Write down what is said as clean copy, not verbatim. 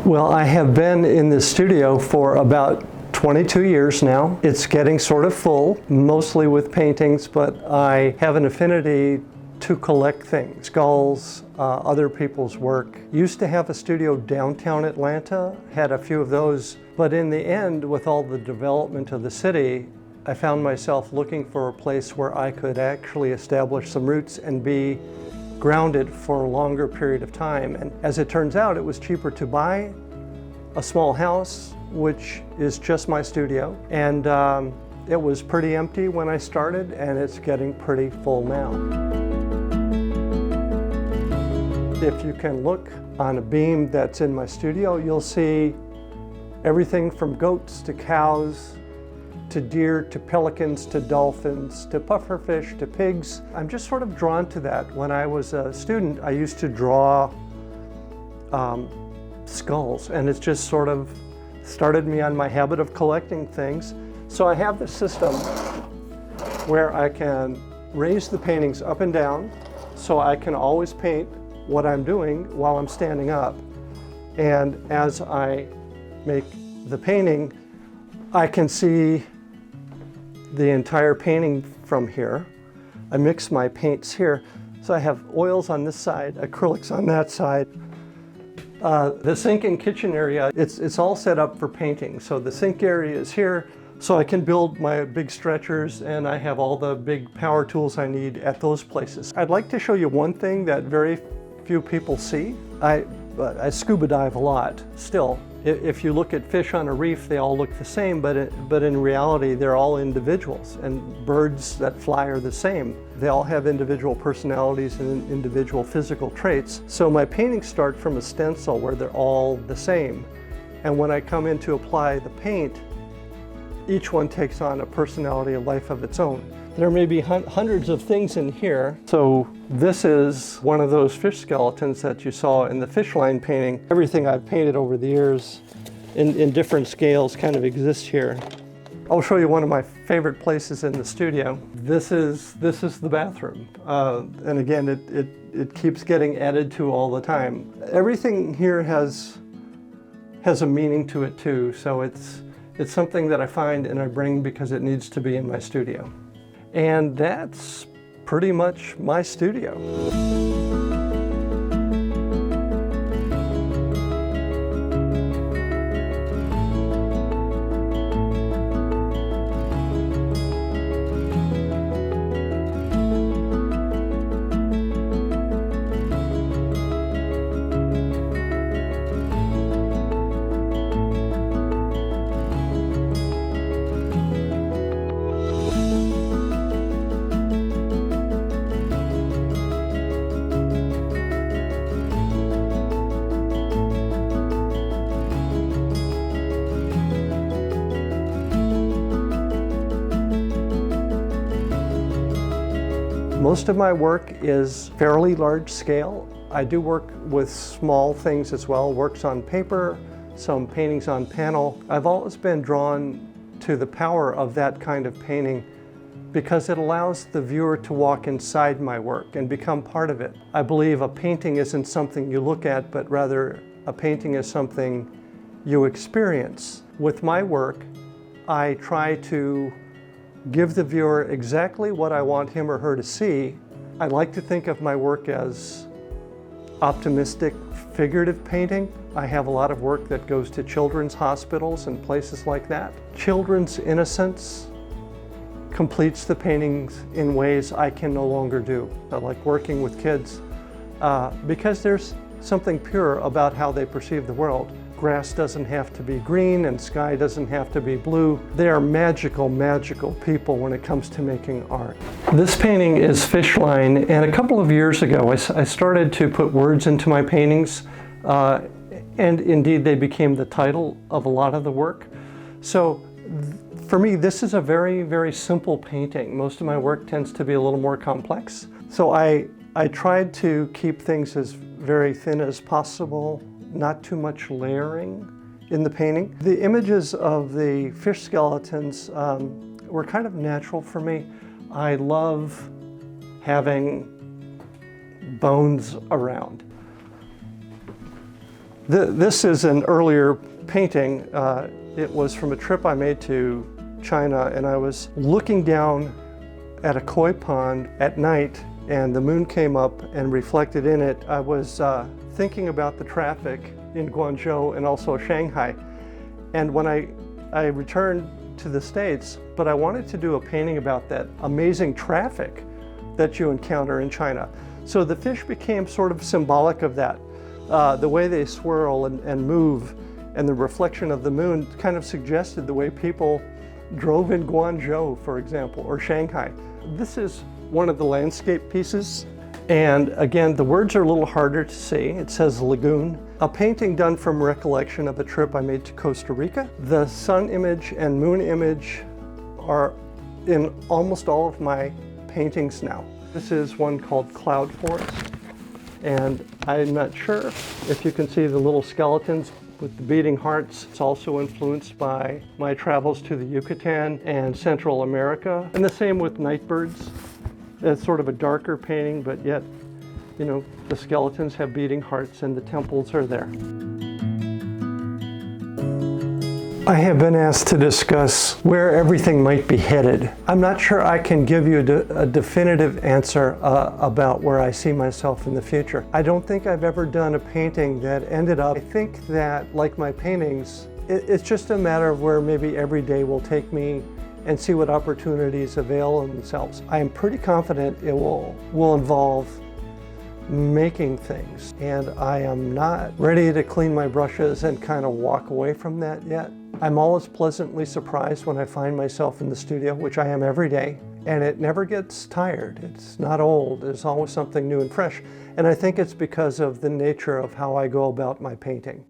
Well, I have been in the studio for about 22 years now. It's getting sort of full, mostly with paintings, but I have an affinity to collect things, skulls, other people's work. Used to have a studio downtown Atlanta, had a few of those, but in the end, with all the development of the city, I found myself looking for a place where I could actually establish some roots and be grounded for a longer period of time. And as it turns out, it was cheaper to buy a small house, which is just my studio. And it was pretty empty when I started, and it's getting pretty full now. If you can look on a beam that's in my studio, you'll see everything from goats to cows, to deer, to pelicans, to dolphins, to pufferfish, to pigs. I'm just sort of drawn to that. When I was a student, I used to draw skulls, and it just sort of started me on my habit of collecting things. So I have this system where I can raise the paintings up and down, so I can always paint what I'm doing while I'm standing up. And as I make the painting, I can see the entire painting from here. I mix my paints here. So I have oils on this side, acrylics on that side. The sink and kitchen area, it's all set up for painting. So the sink area is here, so I can build my big stretchers, and I have all the big power tools I need at those places. I'd like to show you one thing that very few people see. I scuba dive a lot still. If you look at fish on a reef, they all look the same, but in reality, they're all individuals, and birds that fly are the same. They all have individual personalities and individual physical traits. So my paintings start from a stencil where they're all the same. And when I come in to apply the paint, each one takes on a personality, a life of its own. There may be hundreds of things in here. So this is one of those fish skeletons that you saw in the fish line painting. Everything I've painted over the years in different scales kind of exists here. I'll show you one of my favorite places in the studio. This is the bathroom. And again, it keeps getting added to all the time. Everything here has a meaning to it too. So it's something that I find and I bring because it needs to be in my studio. And that's pretty much my studio. Most of my work is fairly large scale. I do work with small things as well, works on paper, some paintings on panel. I've always been drawn to the power of that kind of painting because it allows the viewer to walk inside my work and become part of it. I believe a painting isn't something you look at, but rather a painting is something you experience. With my work, I try to give the viewer exactly what I want him or her to see. I like to think of my work as optimistic, figurative painting. I have a lot of work that goes to children's hospitals and places like that. Children's innocence completes the paintings in ways I can no longer do. I like working with kids because there's something pure about how they perceive the world. Grass doesn't have to be green and sky doesn't have to be blue. They are magical, magical people when it comes to making art. This painting is fish line, and a couple of years ago I started to put words into my paintings, and indeed they became the title of a lot of the work. So for me, this is a very, very simple painting. Most of my work tends to be a little more complex. So I tried to keep things as very thin as possible, not too much layering in the painting. The images of the fish skeletons were kind of natural for me. I love having bones around. This is an earlier painting. It was from a trip I made to China, and I was looking down at a koi pond at night, and the moon came up and reflected in it. I was thinking about the traffic in Guangzhou and also Shanghai. And when I returned to the States, but I wanted to do a painting about that amazing traffic that you encounter in China. So the fish became sort of symbolic of that. The way they swirl and move, and the reflection of the moon kind of suggested the way people drove in Guangzhou, for example, or Shanghai. This is one of the landscape pieces. And again, the words are a little harder to see. It says lagoon. A painting done from recollection of a trip I made to Costa Rica. The sun image and moon image are in almost all of my paintings now. This is one called Cloud Forest. And I'm not sure if you can see the little skeletons with the beating hearts. It's also influenced by my travels to the Yucatan and Central America. And the same with nightbirds. It's sort of a darker painting, but yet, you know, the skeletons have beating hearts and the temples are there. I have been asked to discuss where everything might be headed. I'm not sure I can give you a definitive answer about where I see myself in the future. I don't think I've ever done a painting that ended up. I think that, like my paintings, it's just a matter of where maybe every day will take me and see what opportunities avail themselves. I am pretty confident it will involve making things, and I am not ready to clean my brushes and kind of walk away from that yet. I'm always pleasantly surprised when I find myself in the studio, which I am every day, and it never gets tired. It's not old. There's always something new and fresh, and I think it's because of the nature of how I go about my painting.